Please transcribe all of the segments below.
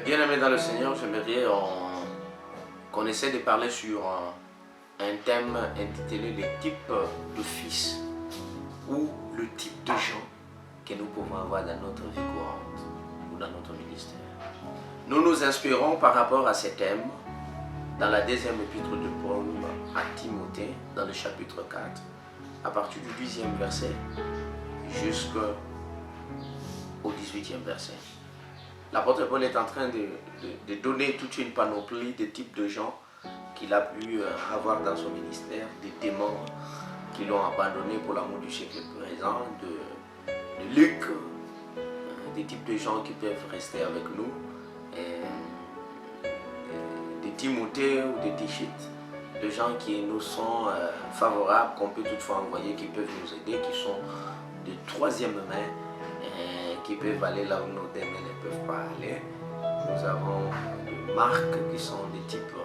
Bien-aimés dans le Seigneur, j'aimerais qu'on essaie de parler sur un thème intitulé les types de fils ou le type de gens que nous pouvons avoir dans notre vie courante ou dans notre ministère. Nous nous inspirons par rapport à ces thèmes dans la deuxième épître de Paul à Timothée, dans le chapitre 4, à partir du 10e verset jusqu'au 18e verset. L'apôtre Paul est en train de donner toute une panoplie de types de gens qu'il a pu avoir dans son ministère, des démons qui l'ont abandonné pour l'amour du siècle présent, de Luc, des types de gens qui peuvent rester avec nous, de Timothée ou de Tichite, de gens qui nous sont favorables, qu'on peut toutefois envoyer, qui peuvent nous aider, qui sont de troisième main, qui peuvent aller là où nos démons ne peuvent pas aller. Nous avons des marques qui sont des types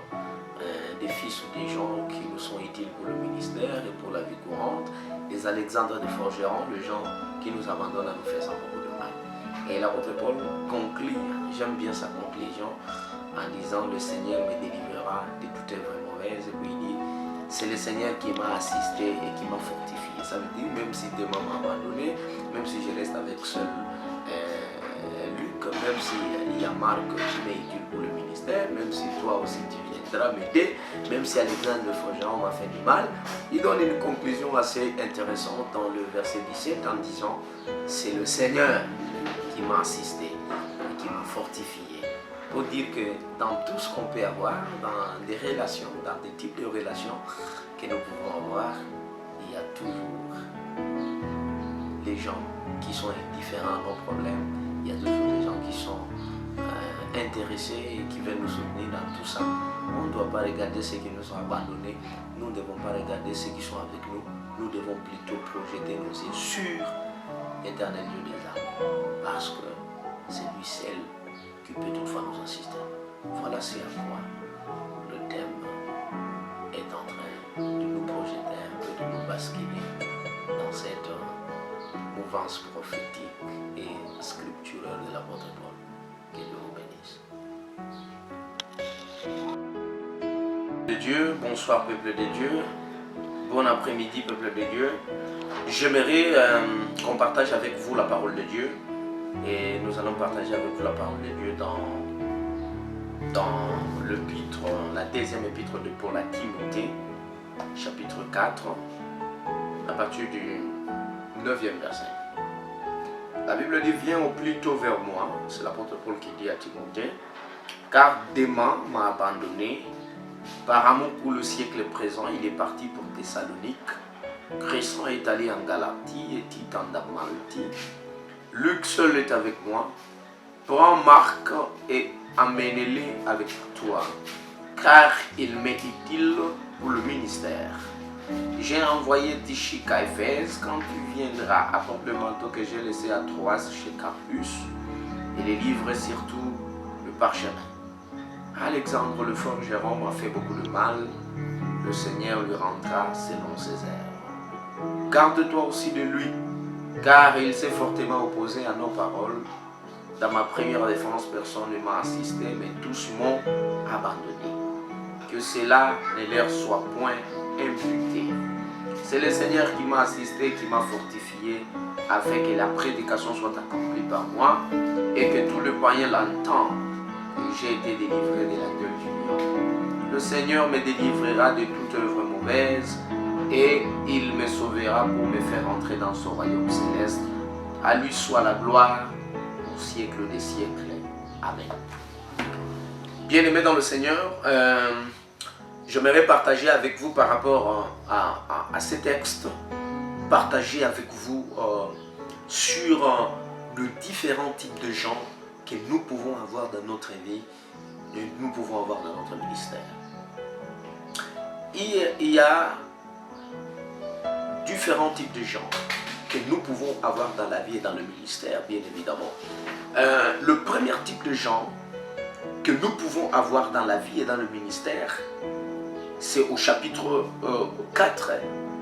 des fils ou des gens qui nous sont utiles pour le ministère et pour la vie courante, des Alexandres de Forgeron, les gens qui nous abandonnent en nous faisant beaucoup de mal. Et l'apôtre Paul conclut, j'aime bien sa conclusion, en disant le Seigneur me délivrera de toute œuvre mauvaise. Et puis il dit, c'est le Seigneur qui m'a assisté et qui m'a fortifié. Ça veut dire, même si Dieu m'a abandonné, même si je reste avec seul Luc, même s'il y a Marc qui m'est utile pour le ministère, même si toi aussi tu viendras m'aider, même si Alexandre de Forgeron m'a fait du mal, il donne une conclusion assez intéressante dans le verset 17 en disant, c'est le Seigneur qui m'a assisté et qui m'a fortifié. Pour dire que dans tout ce qu'on peut avoir, dans des relations, dans des types de relations que nous pouvons avoir, il y a toujours les gens qui sont indifférents à nos problèmes, il y a toujours des gens qui sont intéressés et qui veulent nous soutenir dans tout ça. On ne doit pas regarder ceux qui nous ont abandonnés, nous ne devons pas regarder ceux qui sont avec nous, nous devons plutôt projeter nos yeux sur l'éternel Dieu des âmes, parce que c'est lui seul qui peut toutefois nous assister. Voilà c'est à quoi le thème est en train de nous projeter un peu, de nous basculer dans cette mouvance prophétique et scripturale de l'apôtre Paul. Que Dieu vous bénisse. De Dieu, bonsoir peuple de Dieu, bon après-midi peuple de Dieu. J'aimerais qu'on partage avec vous la parole de Dieu. Et nous allons partager avec vous la parole de Dieu dans l'épître, la deuxième épître de Paul à Timothée, chapitre 4, à partir du 9e verset. La Bible dit, viens au plus tôt vers moi, c'est l'apôtre Paul qui dit à Timothée, car Démas m'a abandonné, par amour pour le siècle présent, il est parti pour Thessalonique, Crescens est allé en Galatie et Tite en Dalmatie. Luc seul est avec moi. Prends Marc et amène-les avec toi, car il m'est utile pour le ministère. J'ai envoyé Tichite à Éphèse. Quand tu viendras, apporte le manteau que j'ai laissé à Troas chez Carpus et les livres et surtout le parchemin. Alexandre le forgeron m'a fait beaucoup de mal. Le Seigneur lui rendra selon ses œuvres. Garde-toi aussi de lui, car il s'est fortement opposé à nos paroles. Dans ma première défense, personne ne m'a assisté, mais tous m'ont abandonné. Que cela ne leur soit point imputé. C'est le Seigneur qui m'a assisté, qui m'a fortifié, afin que la prédication soit accomplie par moi, et que tout le païen l'entende. Et j'ai été délivré de la gueule du lion. Le Seigneur me délivrera de toute œuvre mauvaise, et il me sauvera pour me faire entrer dans son royaume céleste. À lui soit la gloire au siècle des siècles. Amen. Bien-aimés dans le Seigneur, j'aimerais partager avec vous par rapport à ces textes, partager avec vous sur les différents types de gens que nous pouvons avoir dans notre vie, et nous pouvons avoir dans notre ministère. Il y a différents types de gens que nous pouvons avoir dans la vie et dans le ministère, bien évidemment. Le premier type de gens que nous pouvons avoir dans la vie et dans le ministère, c'est au chapitre 4,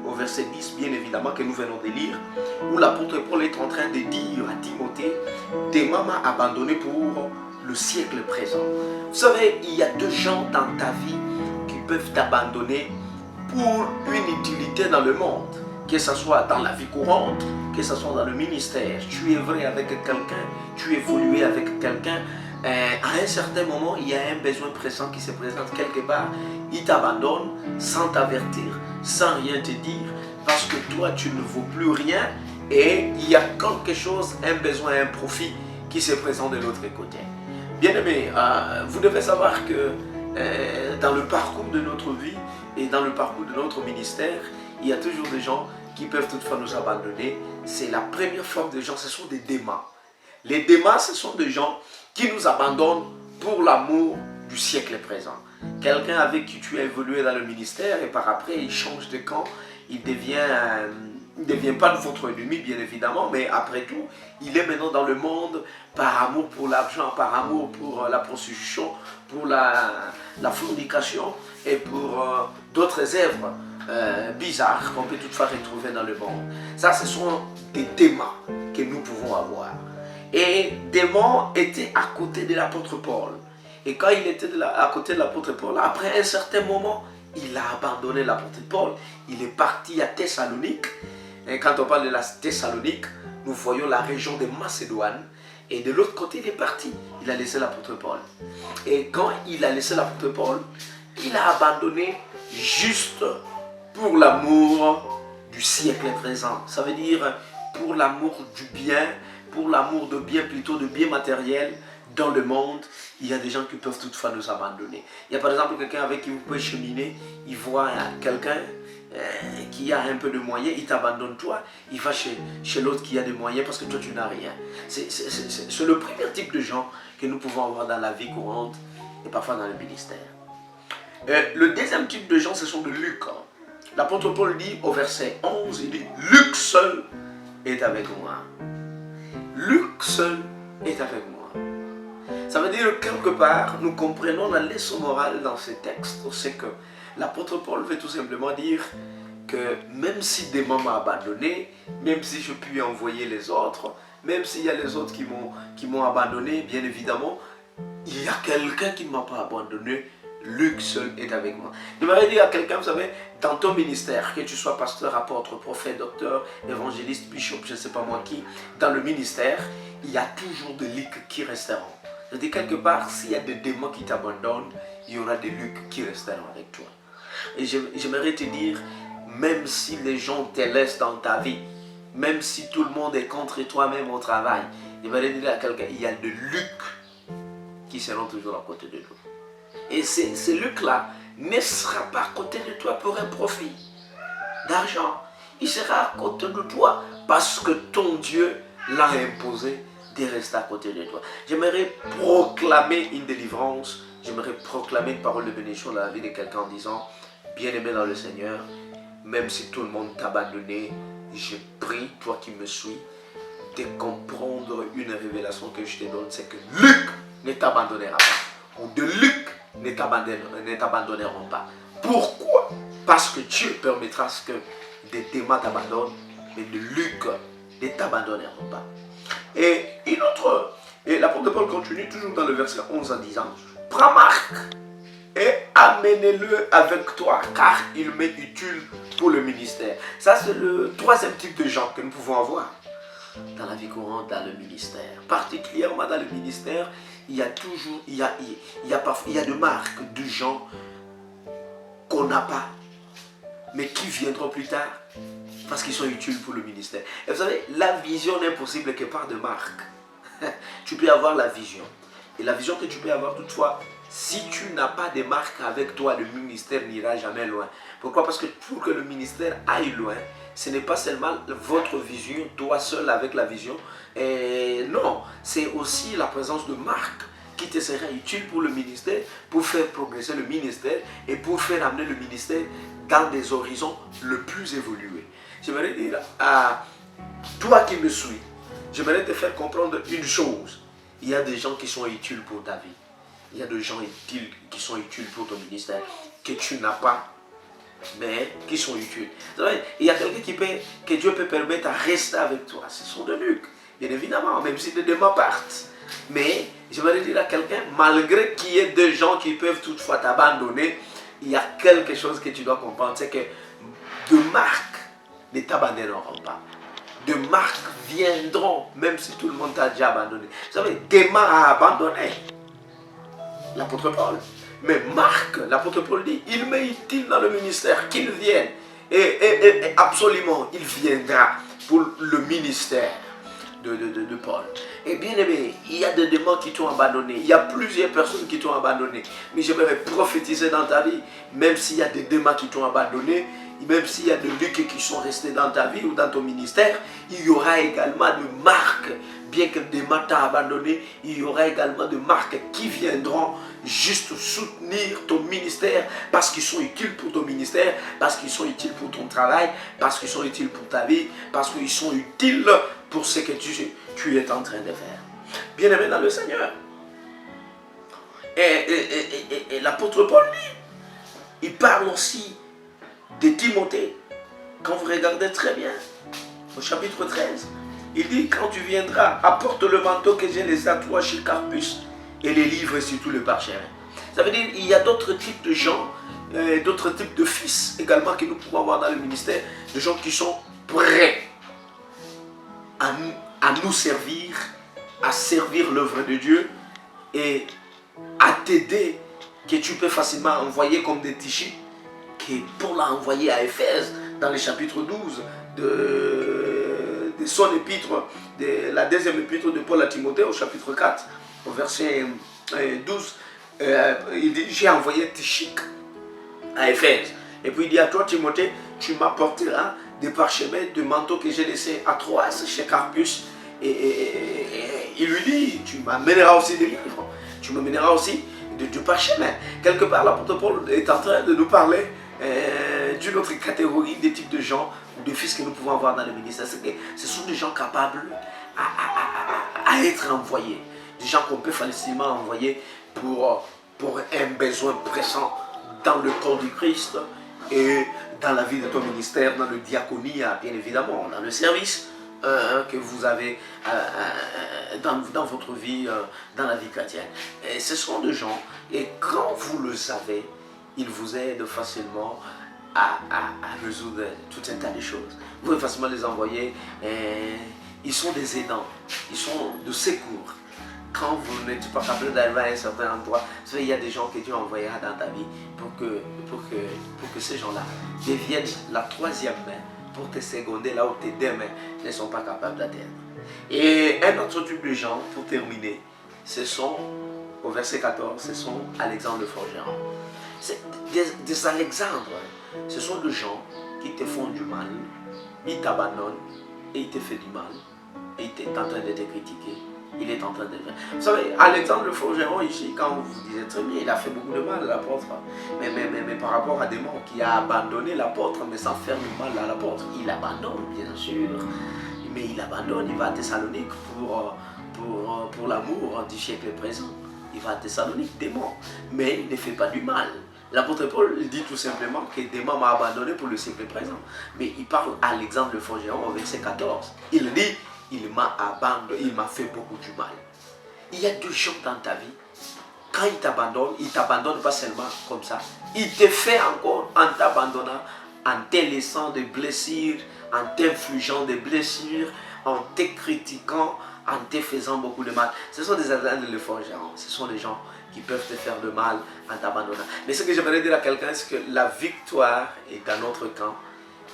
au verset 10, bien évidemment, que nous venons de lire, où l'apôtre Paul est en train de dire à Timothée, Démas m'a abandonné pour le siècle présent. Vous savez, il y a deux gens dans ta vie qui peuvent t'abandonner pour une utilité dans le monde, que ce soit dans la vie courante, que ce soit dans le ministère. Tu es vrai avec quelqu'un, tu évolues avec quelqu'un. À un certain moment, il y a un besoin pressant qui se présente quelque part. Il t'abandonne sans t'avertir, sans rien te dire, parce que toi, tu ne vaux plus rien et il y a quelque chose, un besoin, un profit qui se présente de l'autre côté. Bien-aimés, vous devez savoir que dans le parcours de notre vie et dans le parcours de notre ministère, il y a toujours des gens qui peuvent toutefois nous abandonner. C'est la première forme de gens, ce sont des démons. Les démons, ce sont des gens qui nous abandonnent pour l'amour du siècle présent. Quelqu'un avec qui tu as évolué dans le ministère et par après il change de camp, il devient pas votre ennemi bien évidemment, mais après tout, il est maintenant dans le monde par amour pour l'argent, par amour pour la prostitution, pour la fornication et pour d'autres œuvres bizarres qu'on peut toutefois retrouver dans le monde. Ça, ce sont des démons que nous pouvons avoir. Et Démon était à côté de l'apôtre Paul. Et quand il était à côté de l'apôtre Paul, après un certain moment, il a abandonné l'apôtre Paul. Il est parti à Thessalonique. Et quand on parle de la Thessalonique, nous voyons la région de Macédoine. Et de l'autre côté, il est parti. Il a laissé l'apôtre Paul. Et quand il a laissé l'apôtre Paul, il a abandonné juste pour l'amour du siècle présent. Ça veut dire pour l'amour du bien, pour l'amour de bien, plutôt de bien matériel dans le monde. Il y a des gens qui peuvent toutefois nous abandonner. Il y a par exemple quelqu'un avec qui vous pouvez cheminer, il voit quelqu'un qui a un peu de moyens, il t'abandonne toi, il va chez l'autre qui a des moyens parce que toi tu n'as rien. C'est le premier type de gens que nous pouvons avoir dans la vie courante et parfois dans le ministère. Le deuxième type de gens, ce sont de Luc. L'apôtre Paul dit au verset 11, il dit « Luc seul est avec moi ». Luc seul est avec moi. Ça veut dire que quelque part, nous comprenons la leçon morale dans ces textes. C'est que l'apôtre Paul veut tout simplement dire que même si des moments m'ont abandonné, même si je puis envoyer les autres, même s'il y a les autres qui m'ont abandonné, bien évidemment, il y a quelqu'un qui ne m'a pas abandonné. Luc seul est avec moi. Je voudrais dire à quelqu'un, vous savez, dans ton ministère, que tu sois pasteur, apôtre, prophète, docteur, évangéliste, bishop, je ne sais pas moi qui, dans le ministère, il y a toujours des Luc qui resteront. C'est-à-dire quelque part, s'il y a des démons qui t'abandonnent, il y aura des Luc qui resteront avec toi. Et j'aimerais te dire, même si les gens te laissent dans ta vie, même si tout le monde est contre toi, même au travail, j'aimerais dire à quelqu'un, il y a des Luc qui seront toujours à côté de nous. Et ce Luc-là ne sera pas à côté de toi pour un profit d'argent. Il sera à côté de toi parce que ton Dieu l'a imposé de rester à côté de toi. J'aimerais proclamer une délivrance. J'aimerais proclamer une parole de bénédiction dans la vie de quelqu'un en disant, bien-aimé dans le Seigneur, même si tout le monde t'a abandonné, je prie, toi qui me suis, de comprendre une révélation que je te donne, c'est que Luc ne t'abandonnera pas. Ou de Luc ne t'abandonneront pas. Pourquoi? Parce que Dieu permettra que des démons t'abandonnent, mais de Luc ne t'abandonneront pas. Et l'apôtre Paul continue toujours dans le verset 11 en disant, prends Marc et amenez-le avec toi, car il m'est utile pour le ministère. Ça, c'est le troisième type de gens que nous pouvons avoir dans la vie courante, dans le ministère. Particulièrement dans le ministère, il y a de marques de gens qu'on n'a pas, mais qui viendront plus tard parce qu'ils sont utiles pour le ministère. Et vous savez, la vision n'est possible que par de marques. Tu peux avoir la vision. Et la vision que tu peux avoir toutefois, si tu n'as pas de marques avec toi, le ministère n'ira jamais loin. Pourquoi? Parce que pour que le ministère aille loin, ce n'est pas seulement votre vision, toi seul avec la vision. Et non, c'est aussi la présence de marques qui te sera utile pour le ministère, pour faire progresser le ministère et pour faire amener le ministère dans des horizons le plus évolués. J'aimerais dire à toi qui me suis, j'aimerais te faire comprendre une chose. Il y a des gens qui sont utiles pour ta vie. Il y a des gens qui sont utiles pour ton ministère, que tu n'as pas, mais qui sont utiles. Il y a quelqu'un que Dieu peut permettre à rester avec toi. Ce sont de Luc, bien évidemment, même si les démons partent. Mais j'aimerais dire à quelqu'un, malgré qu'il y ait des gens qui peuvent toutefois t'abandonner, il y a quelque chose que tu dois comprendre, c'est que de marques ne t'abandonneront pas. De marques viendront, même si tout le monde t'a déjà abandonné. Vous savez, Démas a abandonné l'apôtre Paul. Mais Marc, l'apôtre Paul dit, il m'est utile dans le ministère, qu'il vienne. Et absolument, il viendra pour le ministère de Paul. Et bien aimé, il y a des démons qui t'ont abandonné. Il y a plusieurs personnes qui t'ont abandonné. Mais j'aimerais prophétiser dans ta vie, même s'il y a des démons qui t'ont abandonné, même s'il y a des luttes qui sont restés dans ta vie ou dans ton ministère, il y aura également de marques. Bien que des démons t'ont abandonné, il y aura également de marques qui viendront juste soutenir ton ministère parce qu'ils sont utiles pour ton ministère, parce qu'ils sont utiles pour ton travail, parce qu'ils sont utiles pour ta vie, parce qu'ils sont utiles pour ce que tu es en train de faire. Bien-aimé dans le Seigneur. Et l'apôtre Paul dit, il parle aussi de Timothée. Quand vous regardez très bien, au chapitre 13, il dit, quand tu viendras, apporte le manteau que j'ai laissé à toi chez Carpus et les livres et surtout le parchemin. Ça veut dire qu'il y a d'autres types de gens, d'autres types de fils également que nous pouvons avoir dans le ministère, de gens qui sont prêts à nous servir, à servir l'œuvre de Dieu et à t'aider, que tu peux facilement envoyer comme des tichis, que Paul a envoyé à Éphèse dans le chapitre 12 de son épître, de la deuxième épître de Paul à Timothée au chapitre 4, au verset 12, il dit, j'ai envoyé Tichique à Éphèse. Et puis il dit à toi Timothée, tu m'apporteras des parchemins, de manteaux que j'ai laissés à Troas chez Carpus. Et il lui dit, tu m'amèneras aussi des livres, tu m'amèneras aussi du parchemin. Quelque part, l'apôtre Paul est en train de nous parler d'une autre catégorie des types de gens ou de fils que nous pouvons avoir dans le ministère. Ce sont des gens capables à être envoyés, des gens qu'on peut facilement envoyer pour un besoin pressant dans le corps du Christ et dans la vie de ton ministère, dans le diaconie, bien évidemment, dans le service que vous avez dans votre vie, dans la vie chrétienne. Et ce sont des gens, et quand vous le savez, ils vous aident facilement à résoudre tout un tas de choses. Vous pouvez facilement les envoyer, ils sont des aidants, ils sont de secours. Quand vous n'êtes pas capable d'arriver à un certain endroit, il y a des gens que Dieu envoyera dans ta vie pour que ces gens-là deviennent la troisième main pour te seconder là où tes deux mains ne sont pas capables d'atteindre. Et un autre type de gens, pour terminer, ce sont, au verset 14, ce sont Alexandre le forgeron. Des Alexandres, ce sont des gens qui te font du mal, ils t'abandonnent et ils te font du mal, et il est en train de te critiquer. Il est en train de faire. Vous savez, Alexandre le forgeron ici, quand vous disiez très bien, il a fait beaucoup de mal à l'apôtre. Mais par rapport à Démon qui a abandonné l'apôtre, mais sans faire du mal à l'apôtre, il abandonne, bien sûr. Mais il abandonne, il va à Thessalonique pour l'amour du siècle présent. Il va à Thessalonique, Démon. Mais il ne fait pas du mal. L'apôtre Paul dit tout simplement que Démon m'a abandonné pour le siècle présent. Mais il parle à Alexandre le forgeron au verset 14. Il dit, il m'a abandonné, il m'a fait beaucoup du mal. Il y a deux gens dans ta vie, quand il t'abandonne pas seulement comme ça, il te fait encore en t'abandonnant, en te laissant des blessures, en t'infligeant des blessures, en te critiquant, en te faisant beaucoup de mal. Ce sont des Alexandres le forgeron, ce sont des gens qui peuvent te faire de mal en t'abandonnant. Mais ce que j'aimerais dire à quelqu'un, c'est que la victoire est dans notre camp,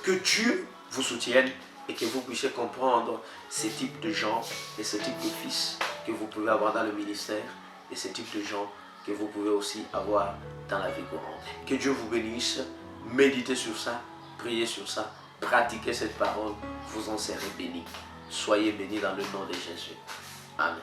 que Dieu vous soutienne et que vous puissiez comprendre ces types de gens et ce type de fils que vous pouvez avoir dans le ministère et ce type de gens que vous pouvez aussi avoir dans la vie courante. Que Dieu vous bénisse, méditez sur ça, priez sur ça, pratiquez cette parole, vous en serez bénis. Soyez bénis dans le nom de Jésus. Amen.